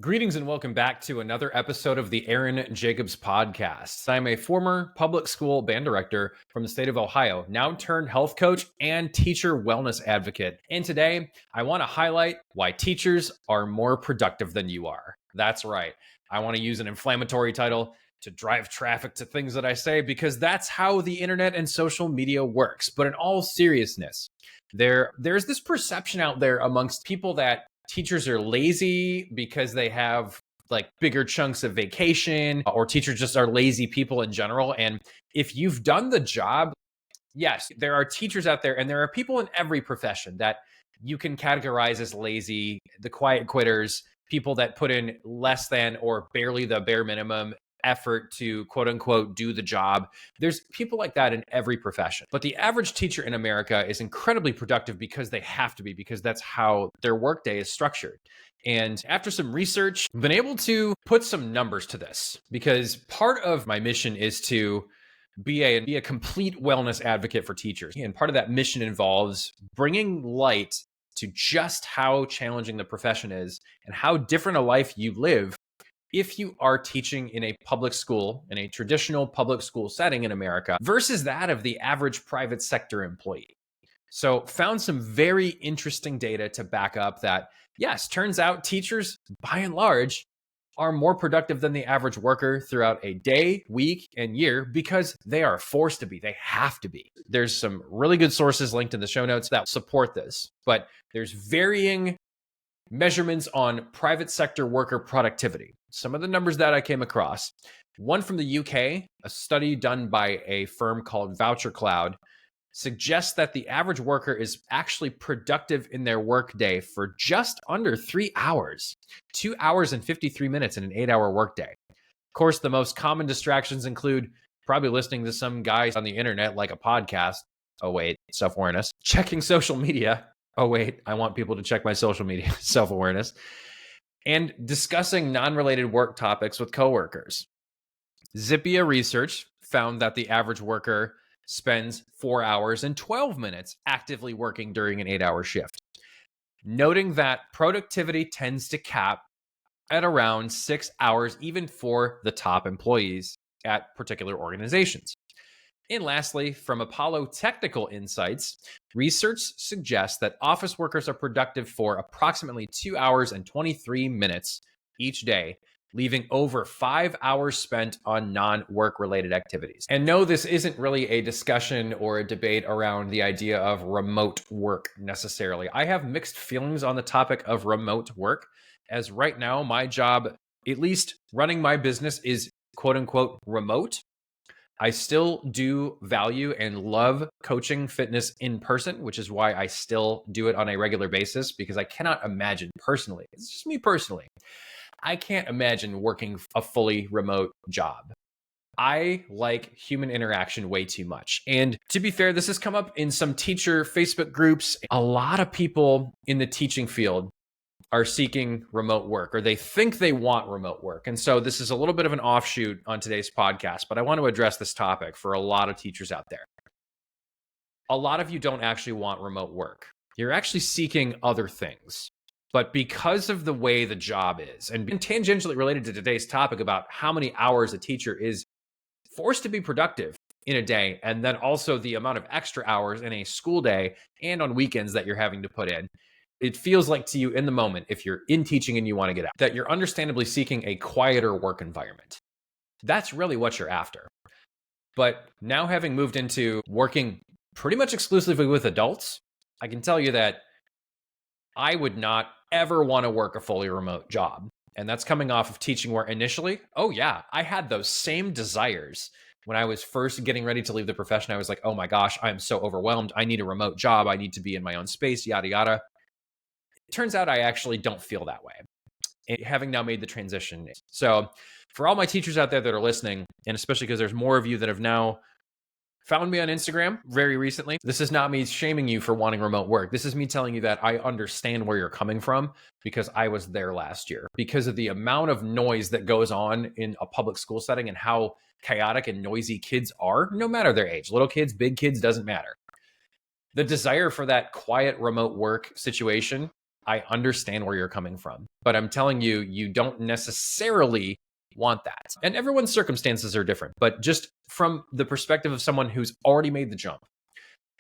Greetings and welcome back to another episode of the Aaron Jacobs podcast. I'm a former public school band director from the state of Ohio, now turned health coach and teacher wellness advocate. And today, I want to highlight why teachers are more productive than you are. That's right. I want to use an inflammatory title to drive traffic to things that I say because that's how the internet and social media works. But in all seriousness, there's this perception out there amongst people that teachers are lazy because they have like bigger chunks of vacation, or teachers just are lazy people in general. And if you've done the job, yes, there are teachers out there and there are people in every profession that you can categorize as lazy, the quiet quitters, people that put in less than or barely the bare minimum effort to quote unquote do the job. There's people like that in every profession. But the average teacher in America is incredibly productive because they have to be, because that's how their workday is structured. And after some research, I've been able to put some numbers to this because part of my mission is to be a complete wellness advocate for teachers. And part of that mission involves bringing light to just how challenging the profession is and how different a life you live if you are teaching in a public school, in a traditional public school setting in America, versus that of the average private sector employee. So found some very interesting data to back up that, yes, turns out teachers, by and large, are more productive than the average worker throughout a day, week, and year because they are forced to be. They have to be. There's some really good sources linked in the show notes that support this, but there's varying measurements on private sector worker productivity. Some of the numbers that I came across, one from the UK, a study done by a firm called Voucher Cloud, suggests that the average worker is actually productive in their workday for just under 3 hours, 2 hours and 53 minutes in an 8-hour workday. Of course, the most common distractions include probably listening to some guys on the internet like a podcast. Oh, wait, self-awareness. Checking social media. Oh, wait, I want people to check my social media, self-awareness. And discussing non-related work topics with coworkers. Zippia research found that the average worker spends 4 hours and 12 minutes actively working during an 8-hour shift, noting that productivity tends to cap at around 6 hours, even for the top employees at particular organizations. And lastly, from Apollo Technical Insights, research suggests that office workers are productive for approximately 2 hours and 23 minutes each day, leaving over 5 hours spent on non-work related activities. And no, this isn't really a discussion or a debate around the idea of remote work necessarily. I have mixed feelings on the topic of remote work, as right now my job, at least running my business, is quote unquote remote. I still do value and love coaching fitness in person, which is why I still do it on a regular basis, because I cannot imagine personally, it's just me personally, I can't imagine working a fully remote job. I like human interaction way too much. And to be fair, this has come up in some teacher Facebook groups. A lot of people in the teaching field are seeking remote work, or they think they want remote work. And so this is a little bit of an offshoot on today's podcast, but I want to address this topic for a lot of teachers out there. A lot of you don't actually want remote work. You're actually seeking other things. But because of the way the job is, and tangentially related to today's topic about how many hours a teacher is forced to be productive in a day, and then also the amount of extra hours in a school day and on weekends that you're having to put in, it feels like to you in the moment, if you're in teaching and you want to get out, that you're understandably seeking a quieter work environment. That's really what you're after. But now, having moved into working pretty much exclusively with adults, I can tell you that I would not ever want to work a fully remote job. And that's coming off of teaching where initially, oh yeah, I had those same desires. When I was first getting ready to leave the profession, I was like, oh my gosh, I'm so overwhelmed. I need a remote job. I need to be in my own space, yada, yada. It turns out I actually don't feel that way, and having now made the transition. So for all my teachers out there that are listening, and especially because there's more of you that have now found me on Instagram very recently, this is not me shaming you for wanting remote work. This is me telling you that I understand where you're coming from, because I was there last year. Because of the amount of noise that goes on in a public school setting and how chaotic and noisy kids are, no matter their age, little kids, big kids, doesn't matter. The desire for that quiet remote work situation I understand where you're coming from, but I'm telling you, you don't necessarily want that. And everyone's circumstances are different, but just from the perspective of someone who's already made the jump,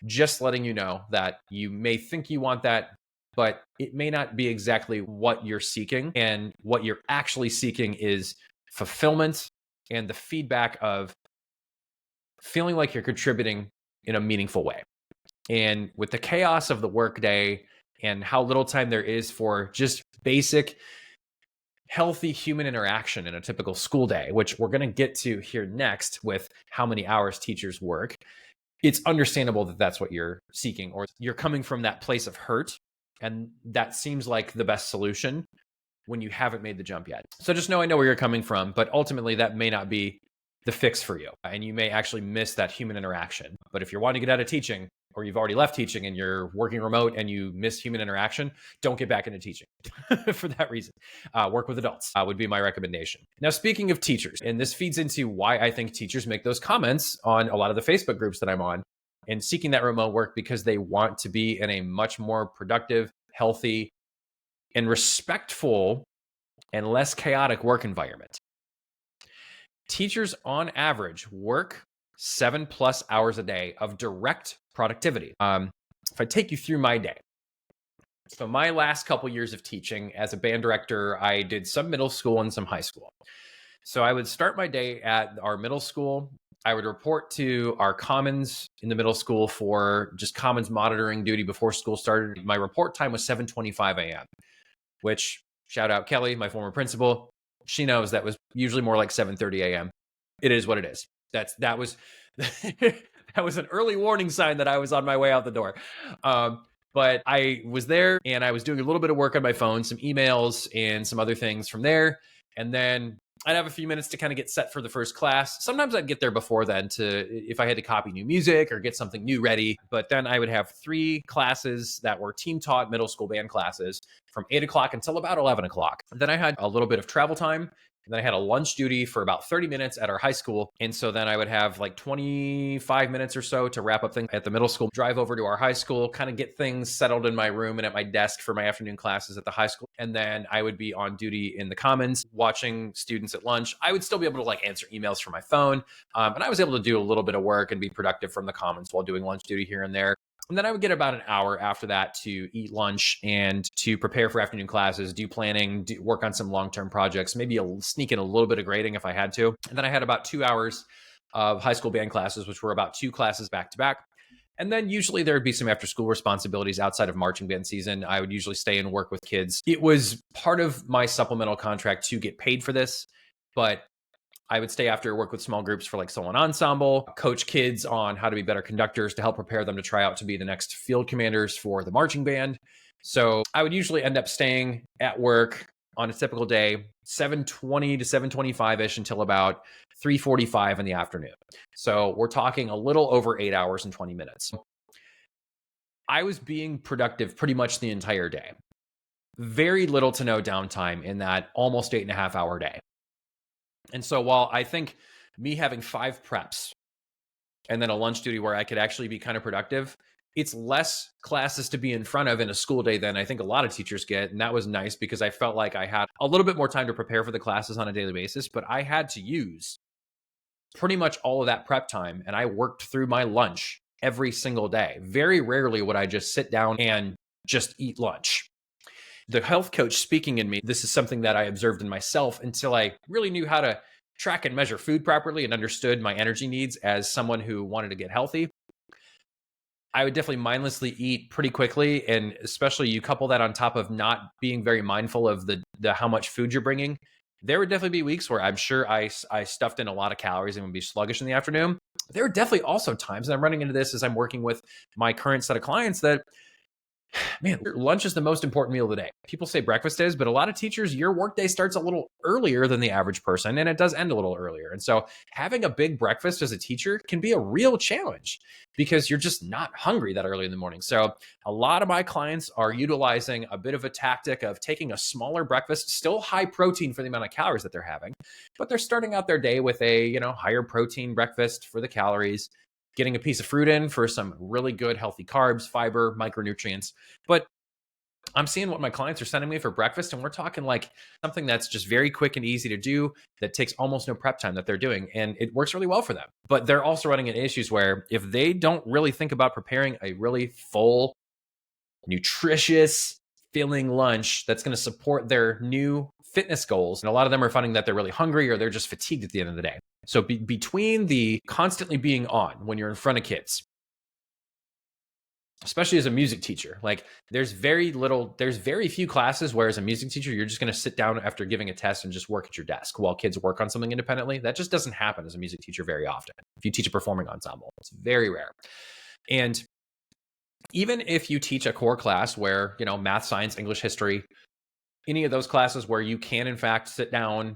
just letting you know that you may think you want that, but it may not be exactly what you're seeking. And what you're actually seeking is fulfillment and the feedback of feeling like you're contributing in a meaningful way. And with the chaos of the workday and how little time there is for just basic healthy human interaction in a typical school day, which we're going to get to here next with how many hours teachers work, it's understandable that that's what you're seeking, or you're coming from that place of hurt. And that seems like the best solution when you haven't made the jump yet. So just know I know where you're coming from, but ultimately that may not be the fix for you. And you may actually miss that human interaction. But if you're wanting to get out of teaching, or you've already left teaching and you're working remote and you miss human interaction, don't get back into teaching for that reason. Work with adults would be my recommendation. Now, speaking of teachers, and this feeds into why I think teachers make those comments on a lot of the Facebook groups that I'm on and seeking that remote work, because they want to be in a much more productive, healthy, and respectful and less chaotic work environment. Teachers on average work 7+ hours a day of direct productivity. If I take you through my day, so my last couple years of teaching as a band director, I did some middle school and some high school. So I would start my day at our middle school. I would report to our commons in the middle school for just commons monitoring duty before school started. My report time was 7:25 a.m., which, shout out Kelly, my former principal. She knows that was usually more like 7:30 a.m. It is what it is. That was that was an early warning sign that I was on my way out the door. But I was there and I was doing a little bit of work on my phone, some emails and some other things from there. And then I'd have a few minutes to kind of get set for the first class. Sometimes I'd get there before then if I had to copy new music or get something new ready. But then I would have 3 classes that were team taught middle school band classes from 8 o'clock until about 11 o'clock. Then I had a little bit of travel time. And then I had a lunch duty for about 30 minutes at our high school. And so then I would have like 25 minutes or so to wrap up things at the middle school, drive over to our high school, kind of get things settled in my room and at my desk for my afternoon classes at the high school. And then I would be on duty in the commons watching students at lunch. I would still be able to like answer emails from my phone. And I was able to do a little bit of work and be productive from the commons while doing lunch duty here and there. And then I would get about an hour after that to eat lunch and to prepare for afternoon classes, do planning, work on some long-term projects, maybe sneak in a little bit of grading if I had to. And then I had about 2 hours of high school band classes, which were about 2 classes back to back. And then usually there would be some after school responsibilities outside of marching band season. I would usually stay and work with kids. It was part of my supplemental contract to get paid for this, but I would stay after, work with small groups for like solo and ensemble, coach kids on how to be better conductors to help prepare them to try out to be the next field commanders for the marching band. So I would usually end up staying at work on a typical day, 7:20 to 7:25-ish until about 3:45 in the afternoon. So we're talking a little over 8 hours and 20 minutes. I was being productive pretty much the entire day. Very little to no downtime in that almost 8.5-hour day. And so while I think me having 5 preps and then a lunch duty where I could actually be kind of productive, it's less classes to be in front of in a school day than I think a lot of teachers get. And that was nice because I felt like I had a little bit more time to prepare for the classes on a daily basis, but I had to use pretty much all of that prep time. And I worked through my lunch every single day. Very rarely would I just sit down and just eat lunch. The health coach speaking in me, this is something that I observed in myself until I really knew how to track and measure food properly and understood my energy needs as someone who wanted to get healthy. I would definitely mindlessly eat pretty quickly. And especially you couple that on top of not being very mindful of the how much food you're bringing. There would definitely be weeks where I'm sure I stuffed in a lot of calories and would be sluggish in the afternoon. There are definitely also times, and I'm running into this as I'm working with my current set of clients, that man, lunch is the most important meal of the day. People say breakfast is, but a lot of teachers, your workday starts a little earlier than the average person, and it does end a little earlier. And so having a big breakfast as a teacher can be a real challenge because you're just not hungry that early in the morning. So a lot of my clients are utilizing a bit of a tactic of taking a smaller breakfast, still high protein for the amount of calories that they're having, but they're starting out their day with a, higher protein breakfast for the calories, getting a piece of fruit in for some really good healthy carbs, fiber, micronutrients. But I'm seeing what my clients are sending me for breakfast, and we're talking like something that's just very quick and easy to do that takes almost no prep time that they're doing, and it works really well for them. But they're also running into issues where if they don't really think about preparing a really full, nutritious, filling lunch that's going to support their new fitness goals, and a lot of them are finding that they're really hungry or they're just fatigued at the end of the day. So between the constantly being on when you're in front of kids, especially as a music teacher, like there's very few classes where as a music teacher, you're just going to sit down after giving a test and just work at your desk while kids work on something independently. That just doesn't happen as a music teacher very often. If you teach a performing ensemble, it's very rare. And even if you teach a core class where, math, science, English, history, any of those classes where you can in fact sit down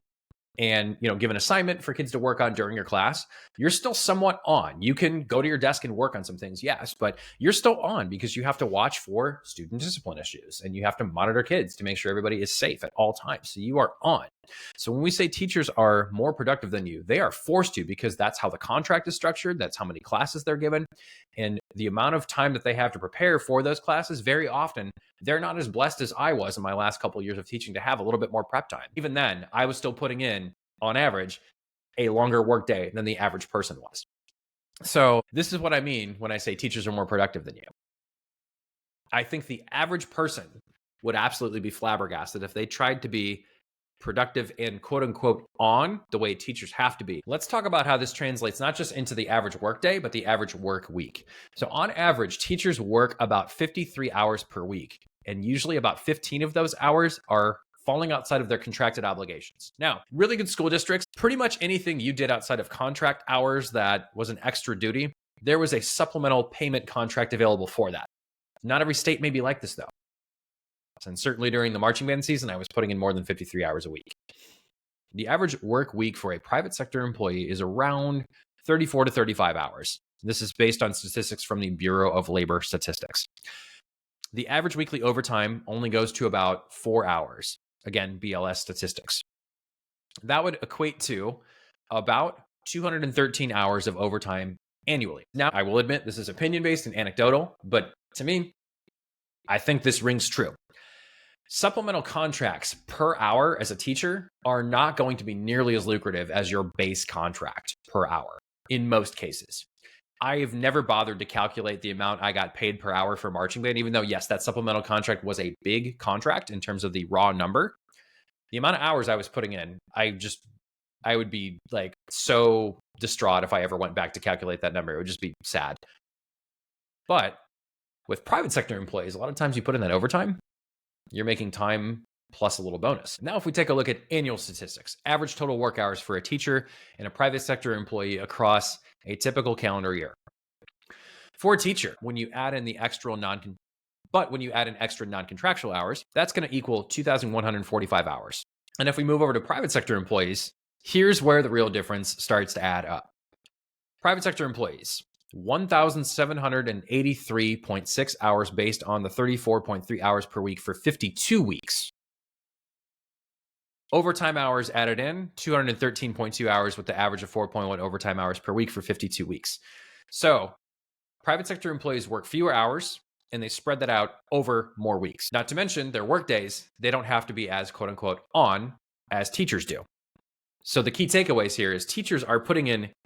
and give an assignment for kids to work on during your class, you're still somewhat on. You can go to your desk and work on some things, yes, but you're still on because you have to watch for student discipline issues and you have to monitor kids to make sure everybody is safe at all times. So you are on. So when we say teachers are more productive than you, they are forced to, because that's how the contract is structured. That's how many classes they're given. And the amount of time that they have to prepare for those classes, very often, they're not as blessed as I was in my last couple of years of teaching to have a little bit more prep time. Even then, I was still putting in, on average, a longer work day than the average person was. So this is what I mean when I say teachers are more productive than you. I think the average person would absolutely be flabbergasted if they tried to be productive and quote unquote on the way teachers have to be. Let's talk about how this translates not just into the average workday, but the average work week. So on average, teachers work about 53 hours per week, and usually about 15 of those hours are falling outside of their contracted obligations. Now, really good school districts, pretty much anything you did outside of contract hours that was an extra duty, there was a supplemental payment contract available for that. Not every state may be like this though. And certainly during the marching band season, I was putting in more than 53 hours a week. The average work week for a private sector employee is around 34 to 35 hours. This is based on statistics from the Bureau of Labor Statistics. The average weekly overtime only goes to about 4 hours. Again, BLS statistics. That would equate to about 213 hours of overtime annually. Now, I will admit this is opinion-based and anecdotal, but to me, I think this rings true. Supplemental contracts per hour as a teacher are not going to be nearly as lucrative as your base contract per hour in most cases. I have never bothered to calculate the amount I got paid per hour for marching band, even though, yes, that supplemental contract was a big contract in terms of the raw number. The amount of hours I was putting in, I would be like so distraught if I ever went back to calculate that number. It would just be sad. But with private sector employees, a lot of times you put in that overtime, you're making time plus a little bonus. Now, if we take a look at annual statistics, average total work hours for a teacher and a private sector employee across a typical calendar year. For a teacher, when you add in extra non-contractual hours, that's going to equal 2,145 hours. And if we move over to private sector employees, here's where the real difference starts to add up. Private sector employees, 1,783.6 hours based on the 34.3 hours per week for 52 weeks. Overtime hours added in, 213.2 hours with the average of 4.1 overtime hours per week for 52 weeks. So private sector employees work fewer hours and they spread that out over more weeks. Not to mention their work days, they don't have to be as quote unquote on as teachers do. So the key takeaways here is teachers are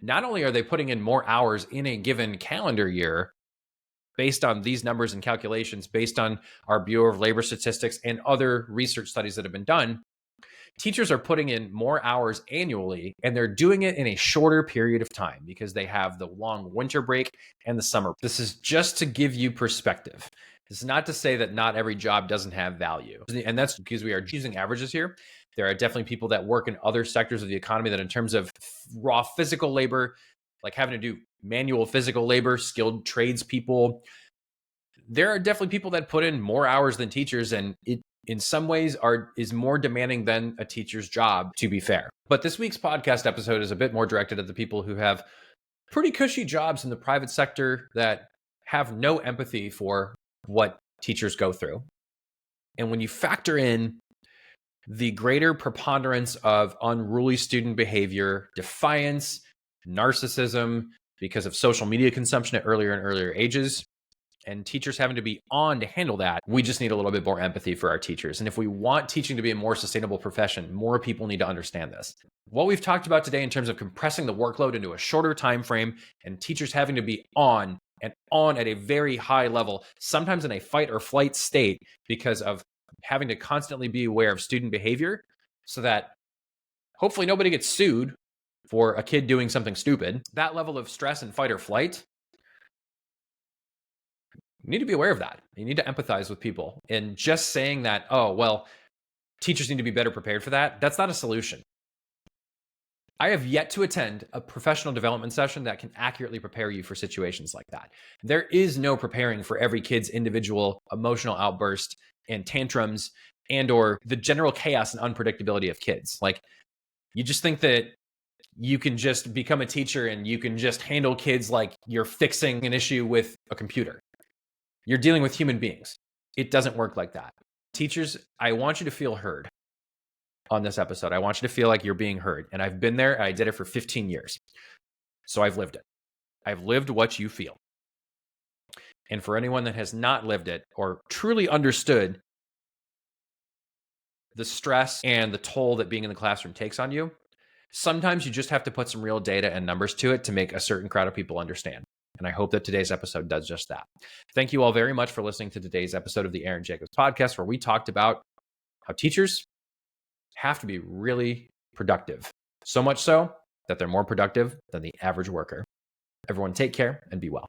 not only are they putting in more hours in a given calendar year based on these numbers and calculations, based on our Bureau of Labor Statistics and other research studies that have been done, teachers are putting in more hours annually, and they're doing it in a shorter period of time because they have the long winter break and the summer. This is just to give you perspective. This is not to say that not every job doesn't have value. And that's because we are using averages here. There are definitely people that work in other sectors of the economy that in terms of raw physical labor, like having to do manual physical labor, skilled tradespeople, there are definitely people that put in more hours than teachers, and it in some ways is more demanding than a teacher's job, to be fair. But this week's podcast episode is a bit more directed at the people who have pretty cushy jobs in the private sector that have no empathy for what teachers go through. And when you factor in the greater preponderance of unruly student behavior, defiance, narcissism because of social media consumption at earlier and earlier ages, and teachers having to be on to handle that. We just need a little bit more empathy for our teachers. And if we want teaching to be a more sustainable profession, more people need to understand this. What we've talked about today in terms of compressing the workload into a shorter time frame and teachers having to be on and on at a very high level, sometimes in a fight or flight state because of having to constantly be aware of student behavior so that hopefully nobody gets sued for a kid doing something stupid. That level of stress and fight or flight, you need to be aware of that. You need to empathize with people. And just saying that, oh, well, teachers need to be better prepared for that, that's not a solution. I have yet to attend a professional development session that can accurately prepare you for situations like that. There is no preparing for every kid's individual emotional outburst and tantrums and or the general chaos and unpredictability of kids. Like, you just think that you can just become a teacher and you can just handle kids like you're fixing an issue with a computer. You're dealing with human beings. It doesn't work like that. Teachers, I want you to feel heard on this episode. I want you to feel like you're being heard. And I've been there. I did it for 15 years. So I've lived it. I've lived what you feel. And for anyone that has not lived it or truly understood the stress and the toll that being in the classroom takes on you, sometimes you just have to put some real data and numbers to it to make a certain crowd of people understand. And I hope that today's episode does just that. Thank you all very much for listening to today's episode of the Aaron Jacobs podcast, where we talked about how teachers have to be really productive. So much so that they're more productive than the average worker. Everyone take care and be well.